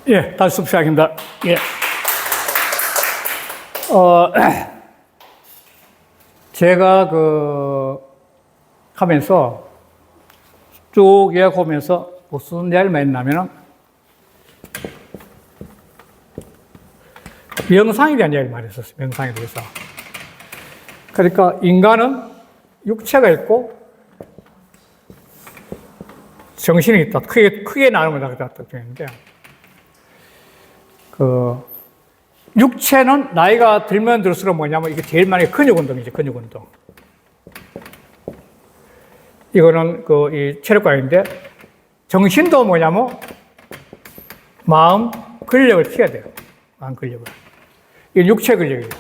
예, 다시 수업 시작입니다. 예. 제가 하면서 쭉 이야기하면서 무슨 이야기를 했냐면은 명상에 대한 이야기를 많이 했었어요. 명상에 대해서. 그러니까 인간은 육체가 있고 정신이 있다. 크게 나누면 다 되는데, 육체는 나이가 들면 들수록 뭐냐면 이게 제일 많이 근육 운동이죠. 근육 운동. 이거는 이 체력관인데, 정신도 뭐냐면 마음 근력을 키워야 돼요. 마음 근력을. 이게 육체 근력이에요.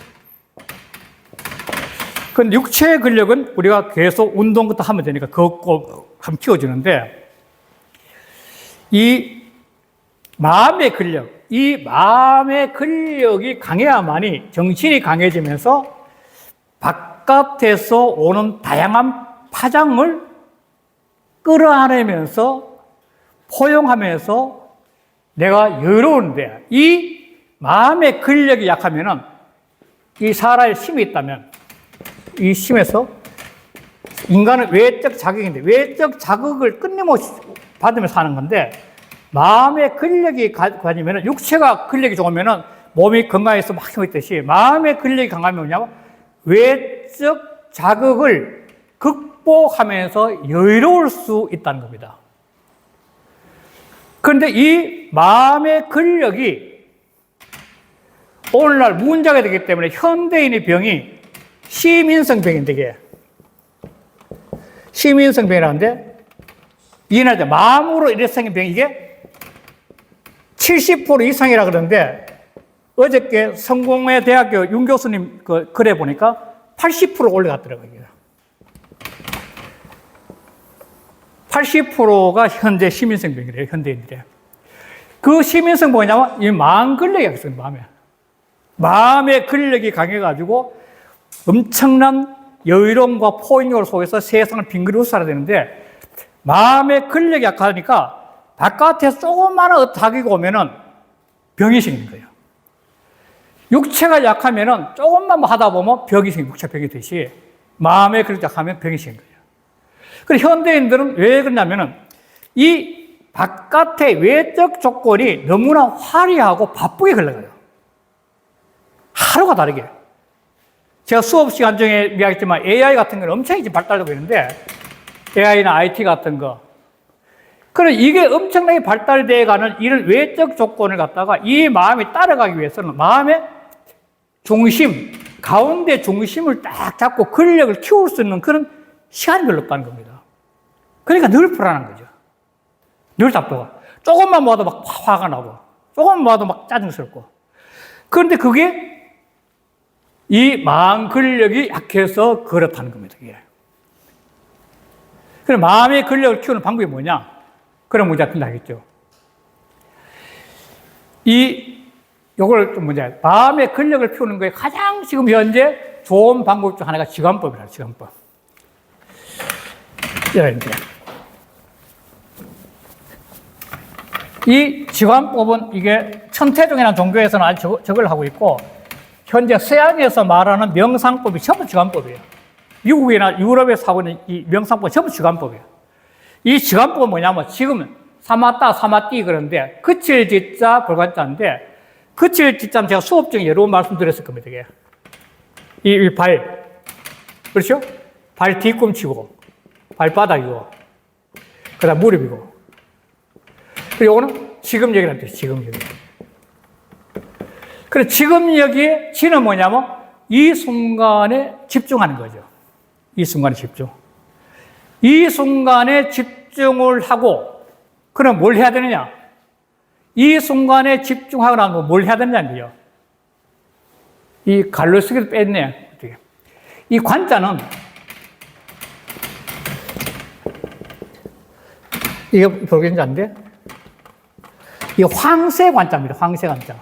근데 육체 근력은 우리가 계속 운동부터 하면 되니까 그거 한번 키워주는데, 이 마음의 근력, 이 마음의 근력이 강해야만이 정신이 강해지면서 바깥에서 오는 다양한 파장을 끌어안으면서 포용하면서 내가 여유로운데, 이 마음의 근력이 약하면은 이 사람의 힘이 있다면 이 힘에서 인간은 외적 자극인데, 외적 자극을 끊임없이 받으면서 사는 건데, 마음의 근력이 가지면, 육체가 근력이 좋으면 몸이 건강해서 막 힘이 있듯이, 마음의 근력이 강하면 뭐냐면 외적 자극을 극복하면서 여유로울 수 있다는 겁니다. 그런데 이 마음의 근력이 오늘날 문제가 되기 때문에 현대인의 병이 시민성병인데, 이게 시민성병이라는데, 이해하죠? 마음으로 이래 생긴 병이 이게 70% 이상이라 그러는데, 어저께 성공회 대학교 윤 교수님 글에 보니까 80% 올라갔더라고요. 80%가 현재 시민성병이래요, 현대인들의. 그 시민성 뭐냐면 이 마음 근력이 있어요, 마음에. 마음의 근력이 강해가지고 엄청난 여유로움과 포용력 속에서 세상을 빙그리 살아야 되는데, 마음의 근력이 약하니까 바깥에서 조그마한 자극이 오면은 병이 생기는 거예요. 육체가 약하면은 조금만 하다 보면 병이 생기고, 육체 병이 되듯이 마음의 근력이 약하면 병이 생기는 거예요. 그래서 현대인들은 왜 그러냐면은 이 바깥의 외적 조건이 너무나 화려하고 바쁘게 흘러가요. 하루가 다르게. 제가 수업 시간 중에 이야기했지만 AI 같은 건 엄청 이제 발달되고 있는데, AI나 IT 같은 거. 그럼 이게 엄청나게 발달되어 가는 이런 외적 조건을 갖다가 이 마음이 따라가기 위해서는 마음의 중심, 가운데 중심을 딱 잡고 근력을 키울 수 있는 그런 시간이 별로 없다는 겁니다. 그러니까 늘 불안한 거죠. 늘 답답하고. 조금만 모아도 막 화가 나고, 조금만 모아도 막 짜증스럽고. 그런데 그게 이 마음 근력이 약해서 그렇다는 겁니다, 이게. 그럼 마음의 근력을 키우는 방법이 뭐냐? 그런 문제 같은 거 알겠죠? 요걸 좀 문제, 마음의 근력을 키우는 거에 가장 지금 현재 좋은 방법 중 하나가 지관법이라요, 지관법. 이제 이 지관법은 이게 천태종이라는 종교에서는 아주 저걸 하고 있고, 현재 서양에서 말하는 명상법이 전부 지관법이에요. 미국이나 유럽에서 하고 있는 이 명상법은 전부 지관법이에요. 이 지관법은 뭐냐면, 지금 사마따, 사마띠 그러는데, 그칠 지자, 불관자인데, 그칠 지자는 제가 수업 중에 여러 번 말씀드렸을 겁니다, 이게. 이 발. 그렇죠? 발 뒤꿈치고, 발바닥이고, 그 다음 무릎이고. 그리고 요거는 지금력이라는 뜻이에요, 지금력. 그래, 지금력의 지는 뭐냐면, 이 순간에 집중하는 거죠. 이 순간에 집중. 이 순간에 집중을 하고, 그럼 뭘 해야 되느냐? 이 순간에 집중하고 나면 뭘 해야 되느냐는 거예요. 이 갈로스기를 뺐네. 어떻게. 이 관자는, 이게 볼견자인데, 이게 황새 관자입니다. 황새 관자.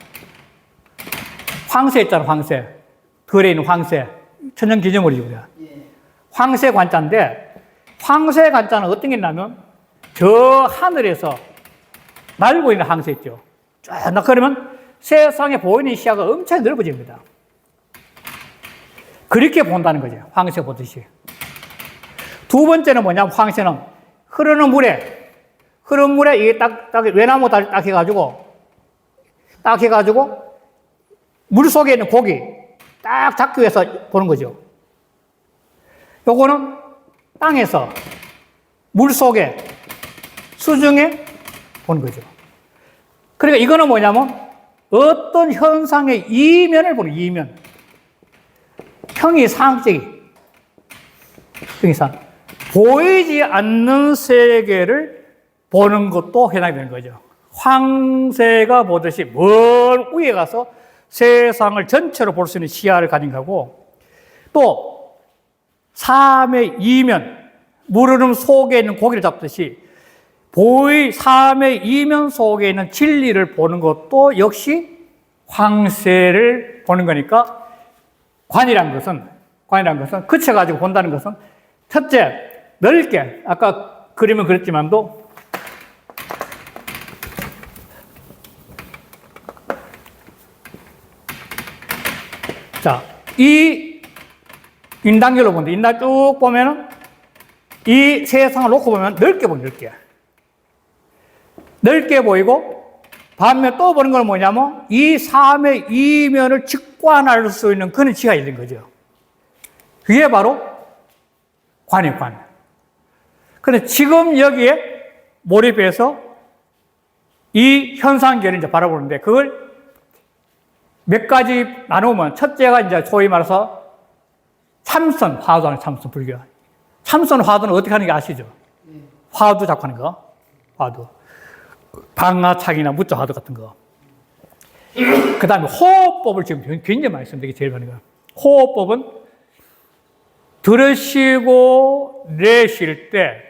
황새 있잖아, 황새. 들에 있는 황새. 천연 기념물이고요. 황새 관자인데, 황새 관자는 어떤 게 있냐면, 저 하늘에서 날고 있는 황새 있죠. 쫙 그러면 세상에 보이는 시야가 엄청 넓어집니다. 그렇게 본다는 거죠. 황새 보듯이. 두 번째는 뭐냐면 황새는 흐르는 물에 이게 딱 외나무 다리 딱 해가지고 물 속에 있는 고기 딱 잡기 위해서 보는 거죠. 요거는 땅에서 물 속에 수중에 보는 거죠. 그러니까 이거는 뭐냐면 어떤 현상의 이면을 보는 이면. 형이상학적이. 형이상. 보이지 않는 세계를 보는 것도 해당이 되는 거죠. 황새가 보듯이 먼 위에 가서 세상을 전체로 볼 수 있는 시야를 가진 거고, 또 삶의 이면, 물흐름 속에 있는 고기를 잡듯이 삶의 이면 속에 있는 진리를 보는 것도 역시 황새를 보는 거니까 관이란 것은 그쳐가지고 본다는 것은 첫째, 넓게, 아까 그림은 그랬지만도 자, 이 인당열로 본다. 인당 쭉 보면은 이 세상을 놓고 보면 넓게 보면 넓게 보이고, 반면 또 보는 건 뭐냐면 이 삶의 이면을 직관할 수 있는 그런 지가 있는 거죠. 그게 바로 관이에요, 관. 그런데 지금 여기에 몰입해서 이 현상계를 이제 바라보는데, 그걸 몇 가지 나누면, 첫째가 이제 소위 말해서 참선, 화두 하는 참선, 불교. 참선, 화두는 어떻게 하는 게 아시죠? 화두 잡고 하는 거. 화두. 방아착이나 무자 화두 같은 거. 그 다음에 호흡법을 지금 굉장히 많이 쓰는데, 이게 제일 많이 가요. 호흡법은 들으시고 내쉴 때,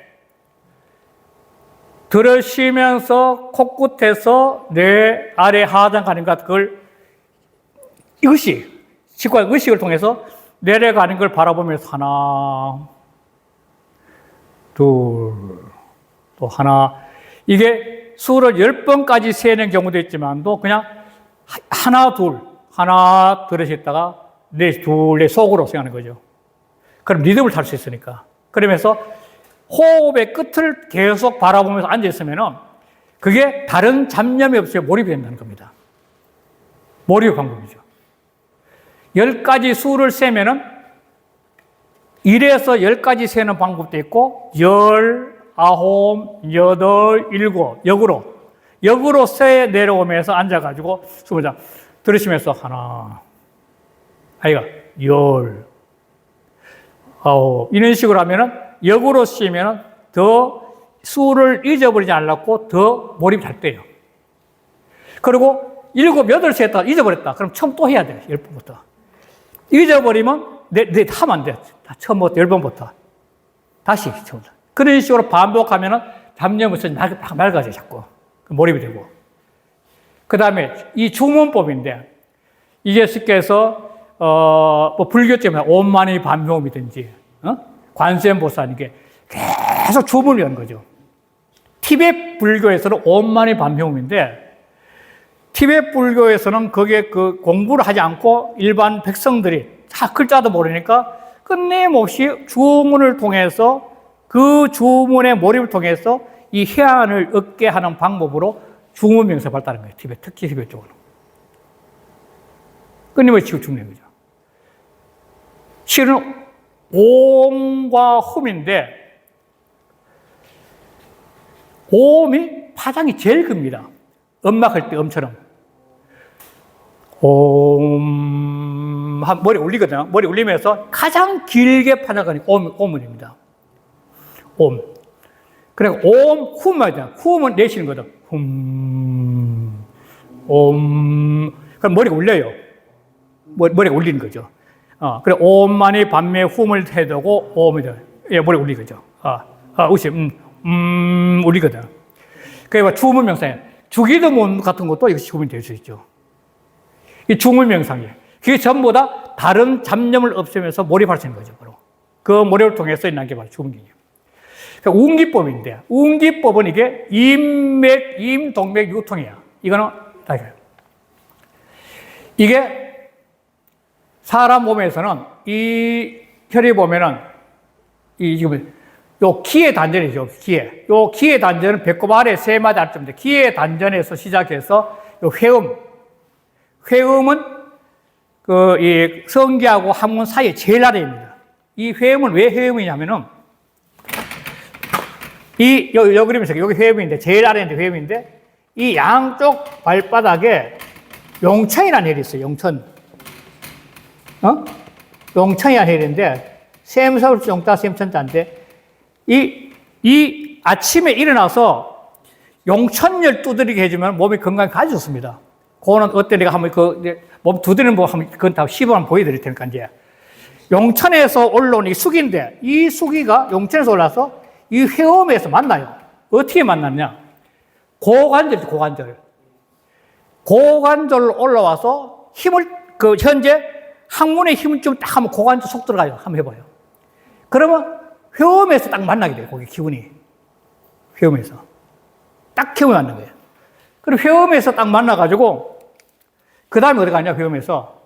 들으시면서 코끝에서 뇌 아래 하단 가는 것, 그걸 의식을 통해서 내려가는 걸 바라보면서 하나, 둘, 또 하나. 이게 수를 10번까지 세는 경우도 있지만도 그냥 하나, 들으셨다가 둘, 속으로 생각하는 거죠. 그럼 리듬을 탈 수 있으니까. 그러면서 호흡의 끝을 계속 바라보면서 앉아있으면은 그게 다른 잡념이 없이 몰입이 된다는 겁니다. 몰입 방법이죠. 10가지 수를 세면은 1에서 10까지 세는 방법도 있고, 10, 9, 8, 7, 역으로 세 내려오면서 앉아가지고 숨을 들으시면서 하나, 아이가 10, 9, 이런 식으로 하면은 역으로 쉬면은 더 수를 잊어버리지 않고 더 몰입이 잘 돼요. 그리고 7, 8 세했다 잊어버렸다. 그럼 처음 또 해야 돼. 10번부터. 잊어버리면 하면 안 돼. 처음부터 10번부터. 다시 처음부터. 그런 식으로 반복하면은 잡념이 없어서 맑아져요, 자꾸. 몰입이 되고. 그 다음에 이 주문법인데, 이게 쉽게 해서, 불교점에 온만이 반묘음이든지, 관세음보살, 이게 계속 주문을 연 거죠. 티베트 불교에서는 온만이 반묘음인데, 티베트 불교에서는 거기에 그 공부를 하지 않고 일반 백성들이 다 글자도 모르니까 끊임없이 주문을 통해서 그 주문의 몰입을 통해서 이 해안을 얻게 하는 방법으로 주문명세 발달한 거예요. 티베트, 특히 티베트 쪽으로. 끊임없이 치고 죽는 거죠. 실은 옴과 흠인데, 옴이 파장이 제일 큽니다. 음막할 때 음처럼. 옴, 머리 올리거든요. 머리 올리면서 가장 길게 파장하는 옴입니다. 옴. 그러니까 옴, 훔 말이야. 훔은 내쉬는 거다. 훔, 옴. 그럼 머리가 올려요. 머리가 올리는 거죠. 그래, 옴만이 반매 훔을 해두고 옴이 돼. 예, 머리 올리는 거죠. 웃음, 올리거든. 그러니까 주문명상에 주기도문 같은 것도 이것이 주문이 될 수 있죠. 이 주문명상이에요. 그게 전부 다 다른 잡념을 없애면서 몰입할 수 있는 거죠, 바로. 그 몰입을 통해서 일어난 게 바로 주문경이에요. 그러니까 운기법인데, 운기법은 이게 임맥, 임동맥 유통이야. 이거는 이게 사람 몸에서는 이 혈이 보면은 지금 요 기의 단전이죠. 요 기의 단전은 배꼽 아래 세 마디 아래쯤인데 기의 단전에서 시작해서 요 회음은 이 성기하고 항문 사이에 제일 아래입니다. 이 회음은 왜 회음이냐면은 요 그림에서 여기 회음인데 제일 아래인데 회음인데 이 양쪽 발바닥에 용천이라는 혈이 있어요. 용천. 용천이라는 혈인데 샘서울수 용자 샘천자인데 이 아침에 일어나서 용천열 두드리게 해주면 몸이 건강에 아주 좋습니다. 그거는 어때 내가 한번 몸 두드리는 법 한번 그건 다 시범 한번 보여드릴 테니까 이제 용천에서 올라온 이 수기인데 이 수기가 용천에서 올라서 이 회음에서 만나요. 어떻게 만났냐? 고관절로 올라와서 힘을 현재 항문의 힘을 좀 딱 하면 고관절 속 들어가요. 한번 해봐요. 그러면 회음에서 딱 만나게 돼요. 거기 기운이 회음에서 딱 회음이 만난 거예요. 그리고 회음에서 딱 만나가지고 그 다음에 어디 가냐? 회음에서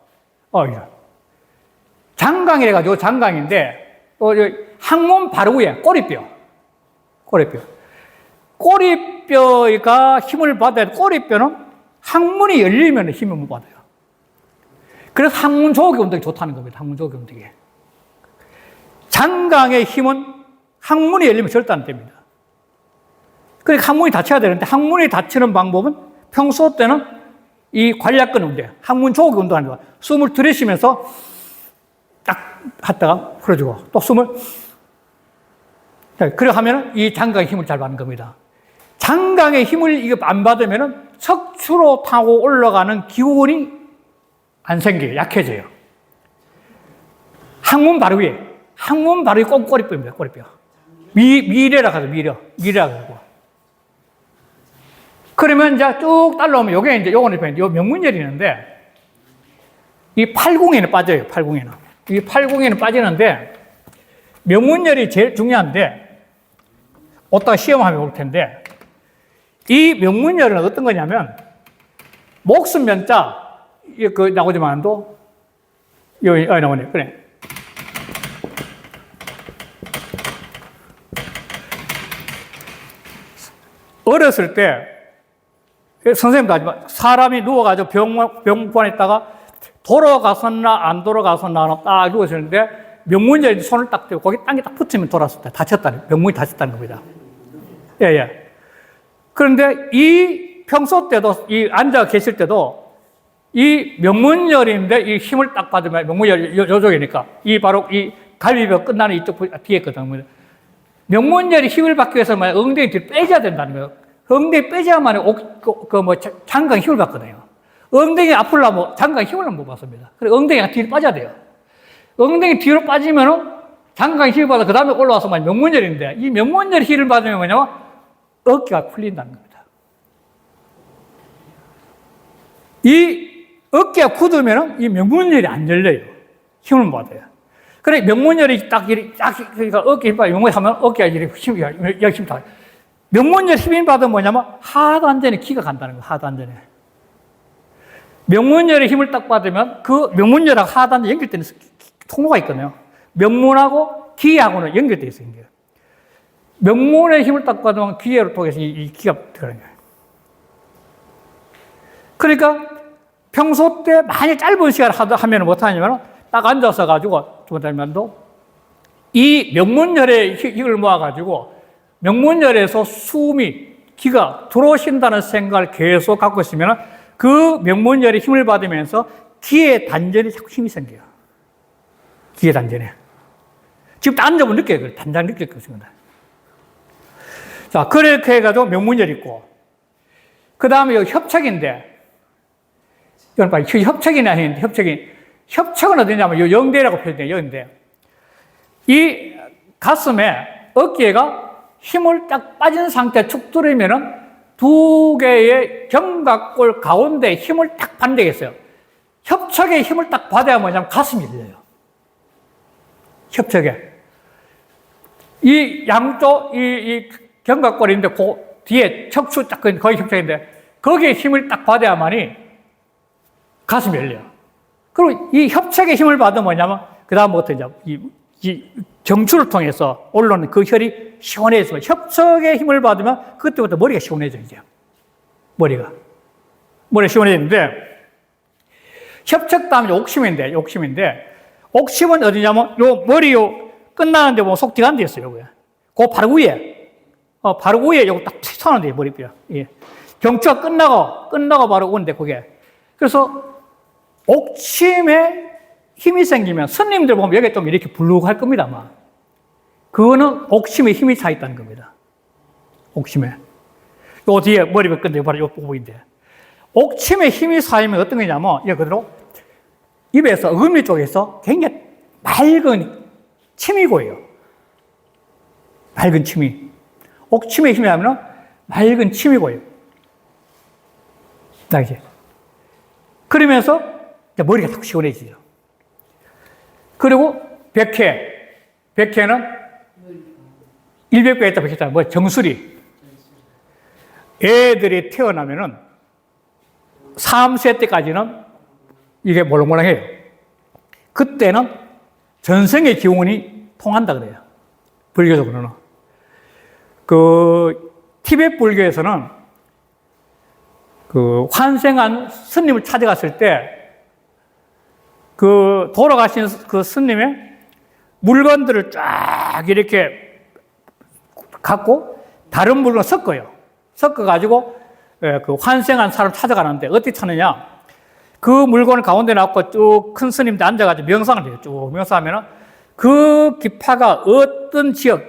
장강이래가지고 장강인데 항문 바로 위에 꼬리뼈가 힘을 받아야 돼. 꼬리뼈는 항문이 열리면 힘을 못 받아요. 그래서 항문 조기 운동이 좋다는 겁니다. 항문 조기 운동이. 장강의 힘은 항문이 열리면 절대 안 됩니다. 그러니까 항문이 닫혀야 되는데 항문이 닫히는 방법은 평소 때는 이 관략근 운동, 항문 조기 운동하는 거예요. 숨을 들이쉬면서 딱 하다가 풀어주고 또 숨을 그래 하면 이 장강의 힘을 잘 받는 겁니다. 장강의 힘을 이거 안 받으면 척추로 타고 올라가는 기운이 안 생겨요. 약해져요. 항문 바로 위에 꼭 꼬리뼈입니다. 꼬리뼈. 미래라고 하죠. 미래라고 하고. 그러면 이제 쭉 따라오면 요거는 명문열이 있는데 이 팔궁에는 빠져요. 이 팔궁에는 빠지는데 명문열이 제일 중요한데 어디다가 시험하면 올 텐데 이 명문열은 어떤 거냐면 목숨 면자 나오지만도 여기 나오네. 그래. 어렸을 때 선생님도 하지만 사람이 누워가지고 병원에 있다가 돌아갔었나 안 돌아갔었나 딱 누워있는데 명문열이 손을 딱 대고 거기 땅에 딱 붙으면 돌았을 때 명문이 다쳤다는 겁니다. 예. 그런데 이 평소 때도 이 앉아 계실 때도 이 명문열인데 이 힘을 딱 받으면 명문열 요쪽이니까 바로 이 갈비뼈 끝나는 이쪽 뒤에 있거든요. 명문열이 힘을 받기 위해서 엉덩이 뒤로 빼줘야 된다는 거예요. 엉덩이 빼줘야만 장강에 힘을 받거든요. 엉덩이 아프려면 장강에 힘을 못 받습니다. 그래서 엉덩이가 뒤로 빠져야 돼요. 엉덩이 뒤로 빠지면은 장강에 힘을 받아 그 다음에 올라와서 명문열인데 이 명문열의 힘을 받으면 뭐냐면 어깨가 풀린다는 겁니다. 이 어깨가 굳으면 이 명문열이 안 열려요. 힘을 못 받아요. 그래 명문열이 그러니까 어깨 힘 받으면 하면 어깨가 이렇게 힘 다. 명문열 힘을 받으면 뭐냐면 하단전에 기가 간다는 거예요. 하단전에. 명문열의 힘을 딱 받으면 그 명문열하고 하단전 연결되는 통로가 있거든요. 명문하고 기하고는 연결되어 있어요. 명문의 힘을 딱 받으면 기회로 통해서 이 기가 들어가는 거예요. 그러니까 평소 때 많이 짧은 시간 하면 못하냐면 딱 앉아서 가지고 주무달면도 이 명문열의 힘을 모아가지고 명문열에서 기가 들어오신다는 생각을 계속 갖고 있으면 그 명문열의 힘을 받으면서 기의 단전에 자꾸 힘이 생겨요. 기의 단전에. 지금 앉아보면 느껴요. 단장 느낄 것입니다. 자, 그렇게 해가지고 명문열이 있고, 그 다음에 여기 협착인데, 이건 봐요. 협착이나 했는데, 협착은 어디냐면, 요 영대라고 표현돼요. 영대. 이 가슴에 어깨가 힘을 딱 빠진 상태에 축 들으면은 두 개의 견갑골 가운데 힘을 딱 받는 데가 있어요. 협착에 힘을 딱 받아야 뭐냐면 가슴이 열려요. 협착에. 이 양쪽, 이 견갑골인데, 그 뒤에 척추 딱 거의 협착인데, 거기에 힘을 딱 받아야만이 가슴이 열려요. 그리고 이 협착의 힘을 받으면 뭐냐면, 그 다음부터 이제 이 경추를 통해서 올라오는 그 혈이 시원해져서 협착의 힘을 받으면 그때부터 머리가 시원해져, 이제. 머리가 시원해지는데, 협착 다음에 옥심인데, 옥심은 어디냐면, 요 머리 끝나는데 보면 속티가 안 돼 있어요, 요거야. 그 바로 위에 요거 딱 튀어나오는데, 머리뼈. 예. 경추가 끝나고 바로 오는데, 그게. 그래서 옥심에 힘이 생기면 스님들 보면 여기 좀 이렇게 불룩할 겁니다, 아마. 그거는 옥심에 힘이 차 있다는 겁니다. 옥심에. 요 뒤에 머리가 끝내 바로 요 부분인데. 옥심에 힘이 쌓이면 어떤 거냐면, 여기 그대로 입에서, 어금니 쪽에서 굉장히 맑은 침이 고여요. 맑은 침이. 옥심에 힘이 나면 맑은 침이 고여요. 자, 이제. 그러면서 머리가 탁 시원해지죠. 그리고 백회는 일백배 있다 백회잖아요. 뭐 정수리. 애들이 태어나면은 3세 때까지는 이게 몰랑몰랑해요. 그때는 전생의 기운이 통한다 그래요. 불교적으로는. 그 티베트 불교에서는 그 환생한 스님을 찾아갔을 때 그 돌아가신 그 스님의 물건들을 쫙 이렇게 갖고 다른 물건을 섞어가지고 그 환생한 사람 찾아가는데 어떻게 찾느냐? 그 물건을 가운데 놨고 쭉 큰 스님들 앉아가지고 명상을 해요. 쭉 명상하면은 그 기파가 어떤 지역,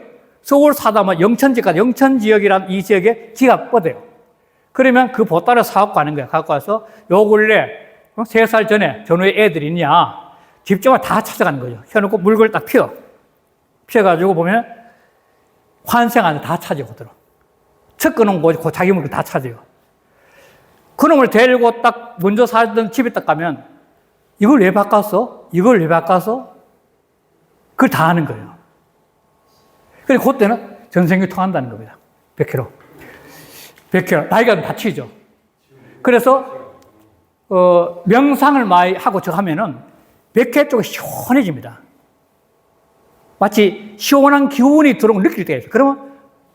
서울 사다만 영천지까지, 영천지역이란 이 지역에 기가 뻗어요. 그러면 그 보따리를 사갖고 가는 거야. 갖고 와서 요 근래 3살 전에 전후에 애들이 있냐. 집집마다 다 찾아가는 거죠. 펴놓고 물건을 딱 펴가지고 보면 환생하는 다 찾아요. 그대로. 섞어놓은 거지. 그 자기 물건 다 찾아요. 그놈을 데리고 딱 먼저 살던 집에 딱 가면 이걸 왜 바꿨어? 이걸 왜 바꿨어? 그걸 다 하는 거예요. 그래서 그때는 전생이 통한다는 겁니다. 100km. 나이가 다치죠. 그래서 명상을 많이 하고 저 하면은 100회 쪽이 시원해집니다. 마치 시원한 기운이 들어오는 걸 느낄 때가 있어요. 그러면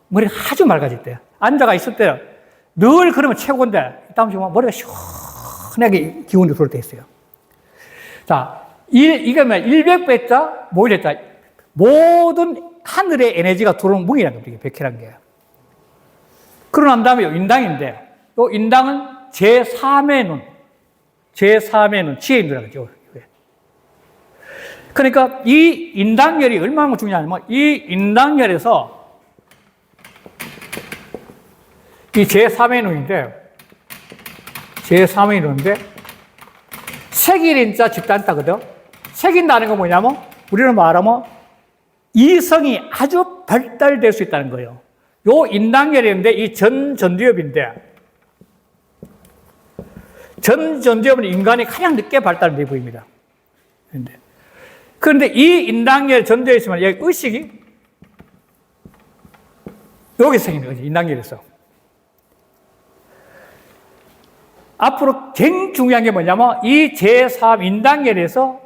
머리가 아주 맑아질 때요. 앉아가 있을 때 늘 그러면 최고인데, 다음 주에 머리가 시원하게 기운이 들어올 때 있어요. 자, 이게 100배자, 모일자, 모든 하늘의 에너지가 들어오는 무기라는 겁니다. 100회라는 게. 그러고 난 다음에 인당인데, 이 인당은 제3의 눈, 지혜의 눈이라고 하죠. 그러니까 이 인당열이 얼마나 중요하냐면, 이 인당열에서 이 제3의 눈인데, 색일인자 집단자거든. 색인다는 건 뭐냐면, 우리는 말하면 이성이 아주 발달될 수 있다는 거예요. 요 인당열인데, 이 전전두엽인데, 전전두엽은 인간이 가장 늦게 발달된 부위입니다. 그런데 이 인당열 전두엽에 있으면 여기 의식이 여기 생기는 거지, 인당열에서. 앞으로 굉장히 중요한 게 뭐냐면 이 제3 인당열에서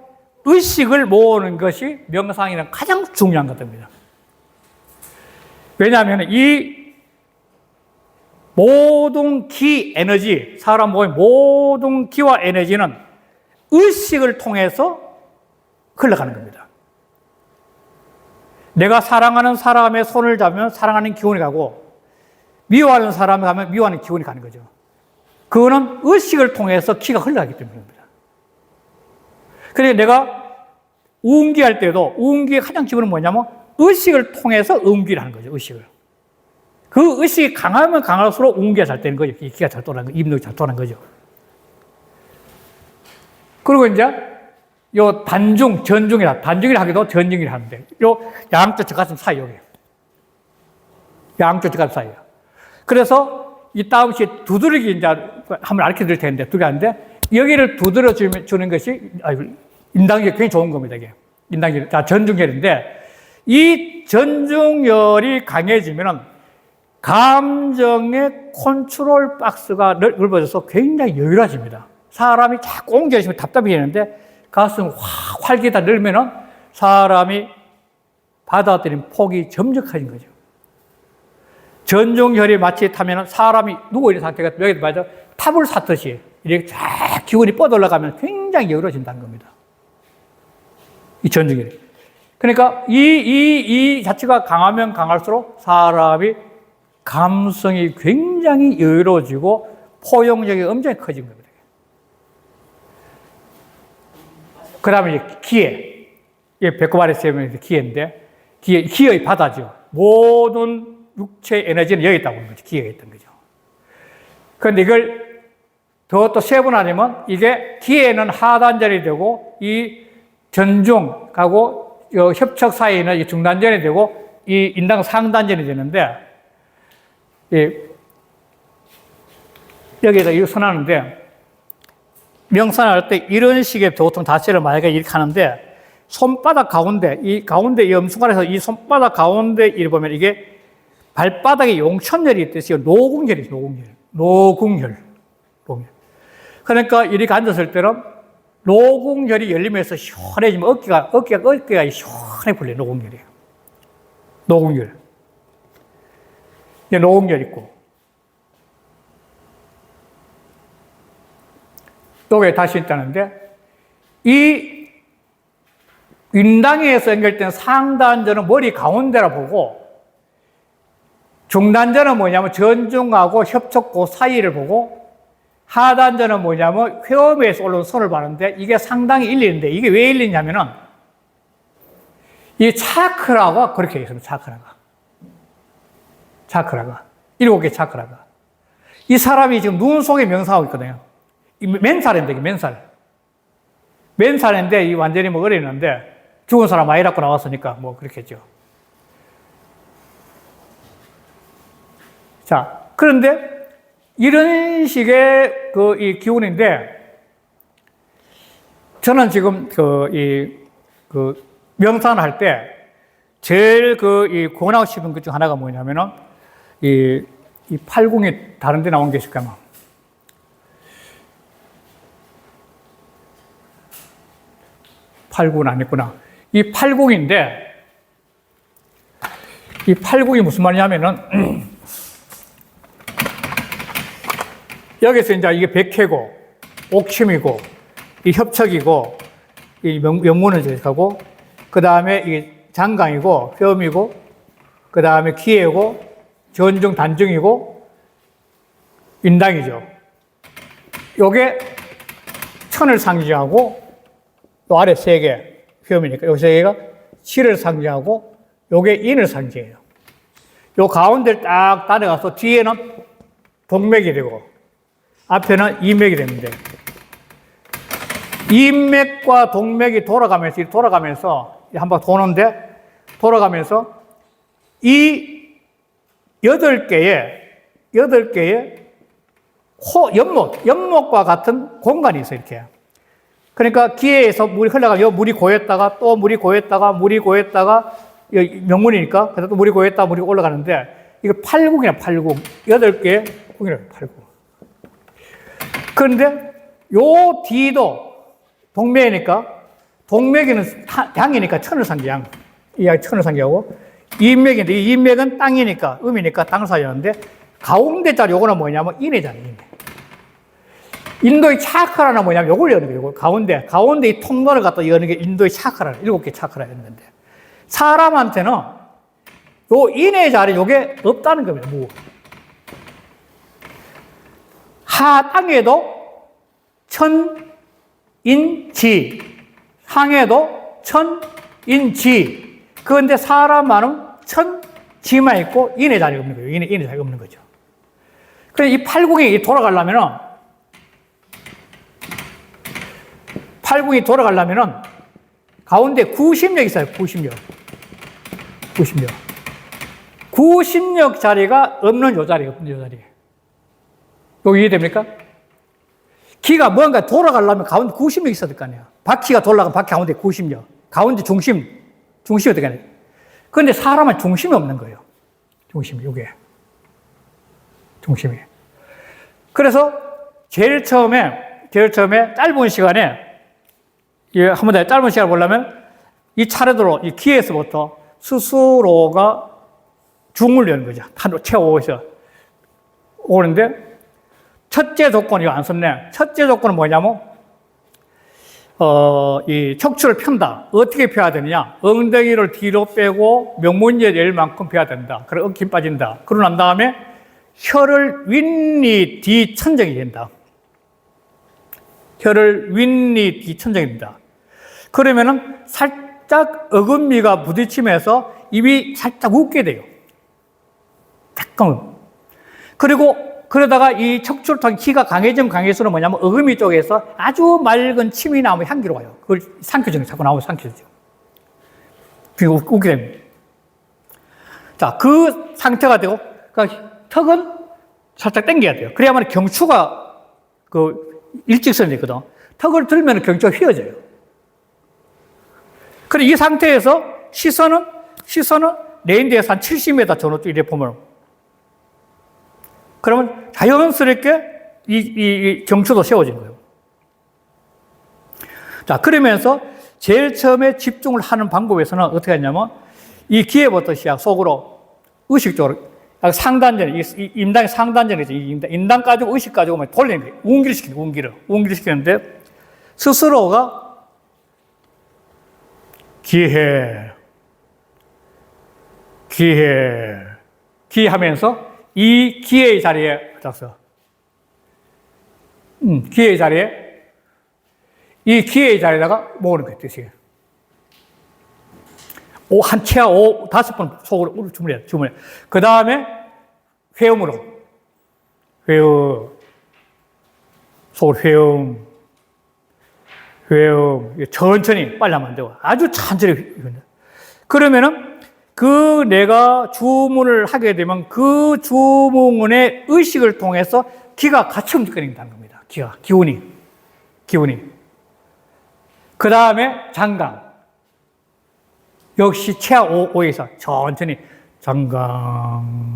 의식을 모으는 것이 명상이란 가장 중요한 것입니다. 왜냐하면 이 모든 기 에너지, 사람 몸의 모든 기와 에너지는 의식을 통해서 흘러가는 겁니다. 내가 사랑하는 사람의 손을 잡으면 사랑하는 기운이 가고, 미워하는 사람을 가면 미워하는 기운이 가는 거죠. 그거는 의식을 통해서 기가 흘러가기 때문입니다. 그래서 내가 우음기할 때도 우음기의 가장 기본은 뭐냐면 의식을 통해서 음기를 하는 거죠. 의식을. 그 의식이 강하면 강할수록 우음기가 잘 되는 거죠. 기가 잘 돌아가는 거죠. 입력이 잘 돌아가는 거죠. 그리고 이제 요 전중이라 하기도 전중이라 하는데, 요 양쪽 젖가슴 사이, 여기. 양쪽 젖가슴 사이에요. 그래서 이 다음 시에 두드리기 이제 한번 알려 드릴 텐데, 두드리는데, 여기를 두드려 주는 것이, 인당열이 굉장히 좋은 겁니다, 이게. 인당열, 전중열인데, 이 전중열이 강해지면은 감정의 컨트롤 박스가 넓어져서 굉장히 여유로워집니다. 사람이 자꾸 옮겨지면 답답해지는데 가슴 확 활기가 늘면은 사람이 받아들인 폭이 점적해진 거죠. 전종혈이 마치 타면은 사람이 누워있는 상태가 여기 맞아 탑을 샀듯이 이렇게 쫙 기운이 뻗어올라가면 굉장히 여유로워진다는 겁니다. 이 전종혈이. 그러니까 이 자체가 강하면 강할수록 사람이 감성이 굉장히 여유로워지고 포용력이 엄청 커진 겁니다. 그 다음에 이제 기회. 이게 배꼽 아래 세면 기회인데, 기회의 바다죠. 모든 육체의 에너지는 여기 있다고 하는 거죠. 기회가 있던 거죠. 그런데 이걸 더 또 세분화하면 이게 기회는 하단전이 되고, 이 전중하고 협척 사이는 이 중단전이 되고, 이 인당 상단전이 되는데, 여기에다 이거 선하는데, 명상할 때 이런 식의 보통 자세를 만약에 이렇게 하는데, 손바닥 가운데, 이 엄수관에서 이 손바닥 가운데 이렇게 보면 이게 발바닥에 용천혈이 있듯이 노궁혈이죠, 노궁혈. 그러니까 이렇게 앉았을 때는 노궁혈이 열리면서 시원해지면 어깨가 시원해 풀려요, 노궁혈이에요. 노궁혈. 노궁혈 있고. 여기에 다시 있다는데, 이 인당에서 연결된 상단전은 머리 가운데라 보고, 중단전은 뭐냐면 전중하고 협척 그 사이를 보고, 하단전은 뭐냐면 회음에서 올라온 선을 봐는데, 이게 상당히 일리는데, 이게 왜 일리냐면은, 이 차크라가 그렇게 있습니다, 차크라가. 7개 차크라가. 이 사람이 지금 눈 속에 명상하고 있거든요. 맨살인데, 맨살인데, 이 완전히 뭐 어리는데, 죽은 사람 많이 낳고 나왔으니까, 뭐, 그렇겠죠. 자, 그런데, 이런 식의 이 기운인데, 저는 지금 명상을 할 때, 제일 이 권하고 싶은 것 중 하나가 뭐냐면은, 이 팔궁이 다른 데 나온 게 있을까요? 팔궁은 아니구나. 이 팔궁인데, 이 팔궁이 무슨 말이냐면은, 여기서 이제 이게 백회고, 옥심이고, 이 협척이고, 이 명문을 제작하고, 그 다음에 이게 장강이고, 뼈음이고, 그 다음에 기회고, 전중, 단중이고, 인당이죠. 요게 천을 상징하고, 요 아래 3개, 휘엄이니까 요 3개가 실을 상징하고, 요게 인을 상징해요. 요 가운데를 딱 따라가서 뒤에는 동맥이 되고, 앞에는 이맥이 되는데, 인맥과 동맥이 돌아가면서, 한 번 도는데, 돌아가면서, 이 8개의 연못과 같은 공간이 있어요, 이렇게. 그러니까 기회에서 물이 흘러가면 물이 고였다가 또 물이 고였다가 명문이니까 그래서 또 물이 고였다가 물이 올라가는데 이거 팔궁이야, 팔궁. 8개의 궁이라고, 팔궁. 그런데 요 뒤도 동맥에는 양이니까 천을 상징, 이 천을 상징하고 인맥인데 이 인맥은 땅이니까, 음이니까 땅사였는데 가운데 자리 요거는 뭐냐면 인해잖아요, 인해. 인도의 차크라는 뭐냐면 요걸 여는 거예요. 가운데 이 통로를 갖다 여는 게 인도의 차크라, 7개 차크라 여는 건데. 사람한테는 요 인의 자리 요게 없다는 겁니다. 뭐. 하땅에도 천인지, 상에도 천인지. 그런데 사람만은 천지만 있고 인의 자리가 없는 거예요. 인의 자리가 없는 거죠. 그래서 이 팔궁이 돌아가려면은 가운데 구심력이 있어요. 구심력 자리가 없는 요 자리. 여기 이해됩니까? 기가 뭔가 돌아가려면 가운데 구심력이 있어야 될 거 아니에요. 바퀴가 돌아가면 바퀴 가운데 구심력. 가운데 중심이 어떻게 하냐. 그런데 사람은 중심이 없는 거예요. 중심이, 요게. 중심이. 그래서 제일 처음에 짧은 시간에, 한번 더 짧은 시간을 보려면 이 차례대로 이 기에서부터 스스로가 중을 여는 거죠. 최5에서 오는데, 첫째 조건이 안 썼네. 첫째 조건은 뭐냐면, 이 척추를 편다. 어떻게 펴야 되느냐? 엉덩이를 뒤로 빼고 명문지에 낼 만큼 펴야 된다. 그래, 엉킴 빠진다. 그러고 난 다음에 혀를 윗니 뒤천정이 된다. 혀를 윗니 뒤천정이 된다. 그러면은 살짝 어금니가 부딪히면서 입이 살짝 웃게 돼요. 잠깐. 그리고 그러다가 이 척추를 통해 기가 강해지면 강해지는 뭐냐면 어금니 쪽에서 아주 맑은 침이 나오면 향기로 와요. 그걸 삼켜주는 거 자꾸 나오면 삼켜주죠. 그리고 웃게 됩니다. 자, 그 상태가 되고, 그러니까 턱은 살짝 당겨야 돼요. 그래야만 경추가 일직선이 되거든. 턱을 들면 경추가 휘어져요. 그리고 이 상태에서 시선은 레인지에서 한 70m 전후 이래 보면, 그러면 자연스럽게 이 경추도 세워지는 거예요. 자, 그러면서 제일 처음에 집중을 하는 방법에서는 어떻게 하냐면, 이 기회부터 시작, 속으로, 의식적으로, 상단전, 임당의 상단전이죠. 임당 가지고 의식 가지고 돌리는 거예요. 운기를 시키는 거예요. 운기를 시키는데, 스스로가 기하면서 이 기의 자리에 닥쳐. 기의 자리에, 이 기의 자리에다가 모으는 거예요, 뜻이. 한 치아 5번 속으로 주물해요. 그 다음에 회음으로. 속으로 회음. 천천히, 빨리 하면 안 되고. 아주 천천히. 그러면은, 내가 주문을 하게 되면 그 주문의 의식을 통해서 기가 같이 움직여낸다는 겁니다. 기운이. 그 다음에 장강. 역시 치아 5에서 천천히 장강.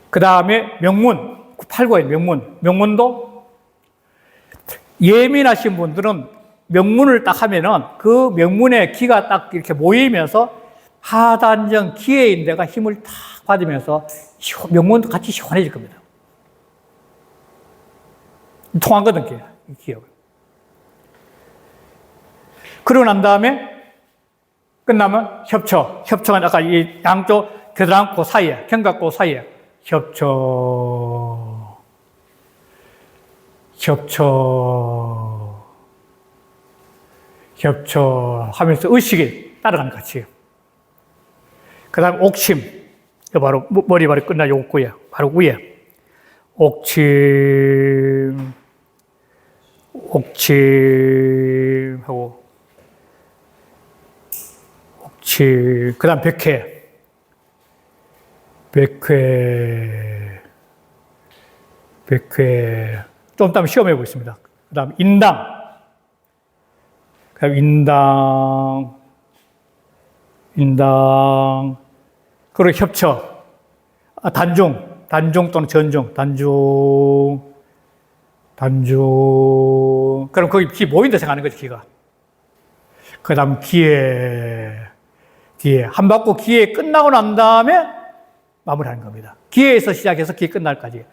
그 다음에 명문. 8구의 명문도 예민하신 분들은 명문을 딱 하면은 그 명문에 기가 딱 이렇게 모이면서 하단정 기의 인대가 힘을 탁 받으면서 명문도 같이 시원해질 겁니다. 통하거든, 기억을. 그러고 난 다음에 끝나면 협처가 아까 이 양쪽 겨드랑이 사이에, 견갑골 사이에 협처 하면서 의식이 따라가는 같이. 그 다음에 옥침. 바로 머리 끝나 욕구에, 바로 위에. 옥침 하고, 그 다음 백회. 좀 이따 시험해 보겠습니다. 그 다음 인당. 그리고 협처. 단중 또는 전중. 그럼 거기 기 모인다 생각하는 거지, 기가. 그 다음 기에. 한 바퀴 기에 끝나고 난 다음에 마무리하는 겁니다. 기에서 시작해서 기에 끝날까지.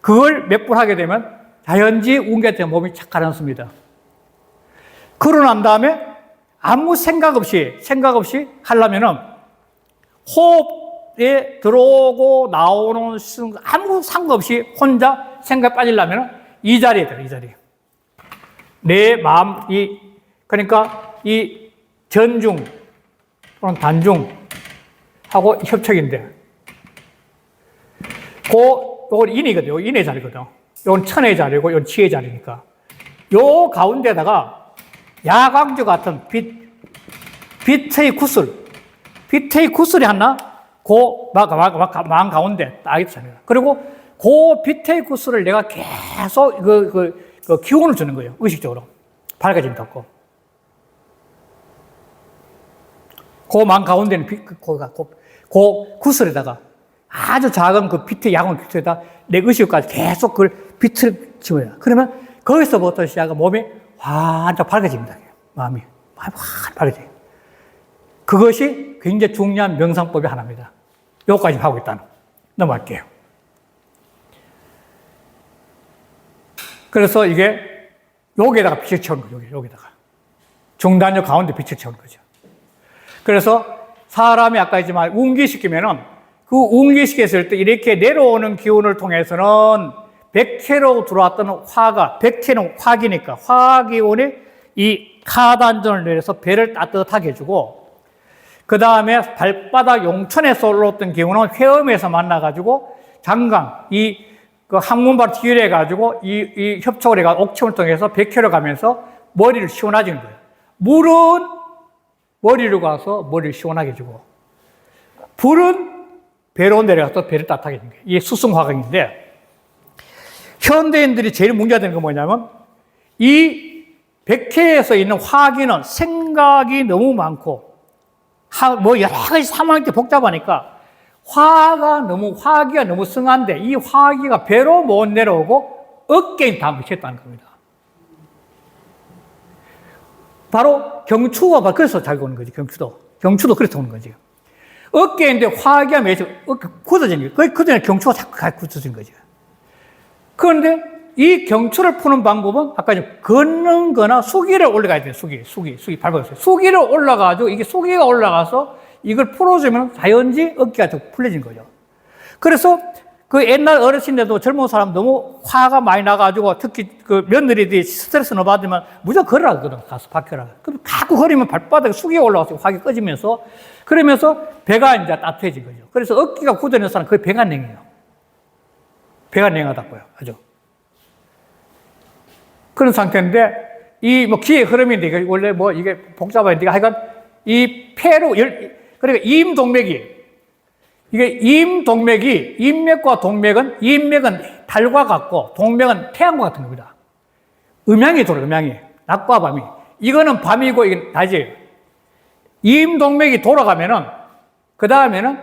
그걸 몇 번 하게 되면 자연지 운기한테 몸이 착 가라앉습니다. 그러고 난 다음에 아무 생각 없이 하려면은 호흡에 들어오고 나오는 순간 아무 상관없이 혼자 생각 빠지려면은 이 자리에 들어, 이 자리에. 내 마음, 그러니까 이 전중 또는 단중하고 협착인데, 요건 인이거든요. 요 인의 자리거든. 요건 천의 자리고, 요건 치의 자리니까. 요 가운데다가 야광주 같은 빛의 구슬이 하나, 망 가운데 딱 있잖아요. 그리고 그 빛의 구슬을 내가 계속 기운을 주는 거예요. 의식적으로. 밝아진다고. 그 망 가운데는 그 구슬에다가 아주 작은 그 비트, 야광 비트에다 내 의식까지 계속 그걸 비트를 집어요. 그러면 거기서부터 시작해 몸이 환짝 밝아집니다. 마음이 밝아져요. 그것이 굉장히 중요한 명상법의 하나입니다. 요거까지 하고 있다는. 넘어갈게요. 그래서 이게 여기에다가 빛을 채우는 거죠. 여기다가. 중단역 가운데 빛을 채우는 거죠. 그래서 사람이 아까 했지만 운기시키면은 그 운기시켰을 때 이렇게 내려오는 기운을 통해서는 백회로 들어왔던 화가, 백회는 화기니까 화기운이 이 하단전을 내려서 배를 따뜻하게 해주고 그 다음에 발바닥 용천에서 올라왔던 기운은 회음에서 만나가지고 장강, 그 항문바로 기울여가지고 이 협착을 해가지고 옥침을 통해서 백회로 가면서 머리를 시원하게 하는 거예요. 물은 머리로 가서 머리를 시원하게 해주고 불은 배로 내려가서 배를 따뜻하게 해주는 거예요. 이게 수승화강인데 현대인들이 제일 문제가 되는 건 뭐냐면 이 백회에서 있는 화기는 생각이 너무 많고 뭐 여러 가지 상황이 복잡하니까 화기가 너무 승한데 이 화기가 배로 못 내려오고 어깨에 다 묻혔다는 겁니다. 바로 경추가 그래서 잘 오는 거지. 경추도 그래서 오는 거지. 어깨인데 화기가 매서 어깨 굳어지는 거예요. 그 전에 경추가 자꾸 굳어지는 거죠. 그런데 이 경추를 푸는 방법은 아까 걷는 거나 수기를 올라가야 돼요. 수기 밟아주세요. 수기를 올라가지고 이게 수기가 올라가서 이걸 풀어주면 자연지 어깨가 좀 풀려진 거죠. 그래서 그 옛날 어르신들도 젊은 사람 너무 화가 많이 나가지고 특히 그 며느리들이 스트레스를 받으면 무조건 걸으라거든. 가서 밖에라. 그럼 자꾸 걸으면 발바닥에 수기가 올라가서 화가 꺼지면서 그러면서 배가 이제 따뜻해진 거죠. 그래서 어깨가 굳어있는 사람 거의 배가 냉해요. 배가 냉하다고요. 아주. 그런 상태인데, 뭐 기의 흐름인데, 이게 원래 뭐 이게 복잡한데, 하여간 이 폐로, 그러니까 임동맥이, 이게 임맥과 동맥은, 임맥은 달과 같고, 동맥은 태양과 같은 겁니다. 음양이 돌아요, 음양이. 낮과 밤이. 이거는 밤이고, 이건 낮이에요. 임동맥이 돌아가면은, 그 다음에는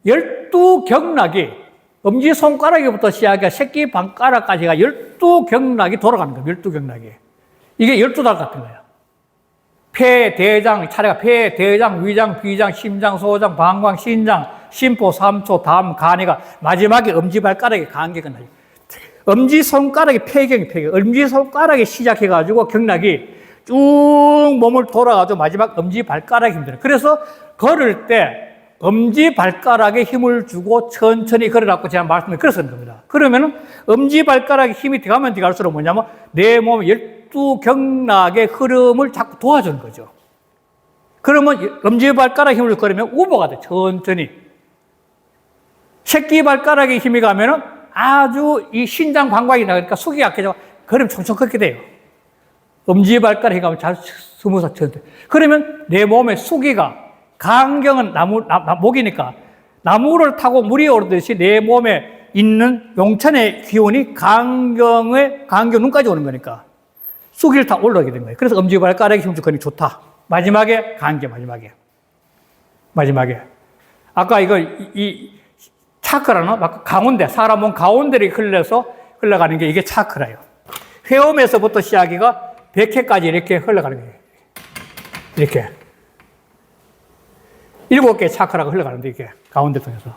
12경락이 엄지손가락부터 시작해 새끼발가락까지가 12경락이 돌아가는 거예요. 12경락이. 이게 12달 같은 거예요. 폐, 대장, 차례가 폐, 대장, 위장, 비장, 심장, 소장, 방광, 신장, 심포, 삼초, 담, 간이가 마지막에 엄지발가락에 간격이 나요. 엄지손가락이 폐경이 엄지손가락이 시작해가지고 경락이 쭉 몸을 돌아가지고 마지막 엄지발가락이 힘들어요. 그래서 걸을 때 엄지발가락에 힘을 주고 천천히 걸어라고 제가 말씀을 그랬었는 겁니다. 그러면은 엄지발가락에 힘이 들어가면 들어갈수록 뭐냐면 내 몸의 12경락의 흐름을 자꾸 도와주는 거죠. 그러면 엄지발가락에 힘을 걸으면 우보가 돼, 천천히. 새끼발가락에 힘이 가면은 아주 이 신장 방광이 나가니까 속이 약해져 걸으면 총총 걷게 돼요. 엄지발가락에 가면 잘 스무사 천천히. 그러면 내 몸의 수기가 강경은 목이니까 나무를 타고 물이 오르듯이 내 몸에 있는 용천의 기운이 강경 눈까지 오는 거니까 수기를 다 올라오게 된 거예요. 그래서 엄지발가락에 힘줄 거니 좋다. 마지막에 강경, 마지막에. 아까 이 차크라는 가운데, 사람 몸 가운데를 흘러가는 게 이게 차크라예요. 회음에서부터 시작이가 백회까지 이렇게 흘러가는 거예요. 이렇게. 7개의 차크라가 흘러가는데, 이게 가운데 통해서.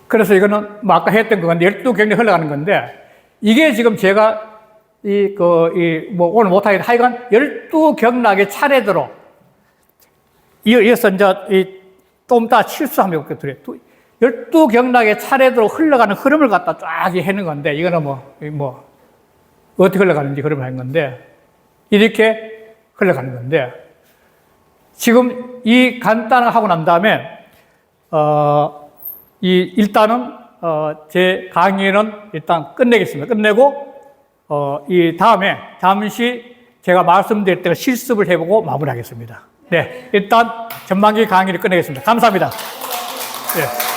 그래서 이거는 뭐 아까 했던 건데, 12경이 흘러가는 건데, 이게 지금 제가 오늘 못하겠다. 하여간 12경락의 차례대로, 이어서 이제 좀 이따 실수하면 드려요. 12경락의 차례대로 흘러가는 흐름을 갖다 쫙 해는 건데, 이거는 어떻게 흘러가는지 흐름을 한 건데, 이렇게 흘러가는 건데, 지금 이 간단하게 하고 난 다음에, 일단은, 제 강의는 일단 끝내겠습니다. 끝내고, 이 다음에 잠시 제가 말씀드릴 때 실습을 해보고 마무리하겠습니다. 네. 일단 전반기 강의를 끝내겠습니다. 감사합니다. 네.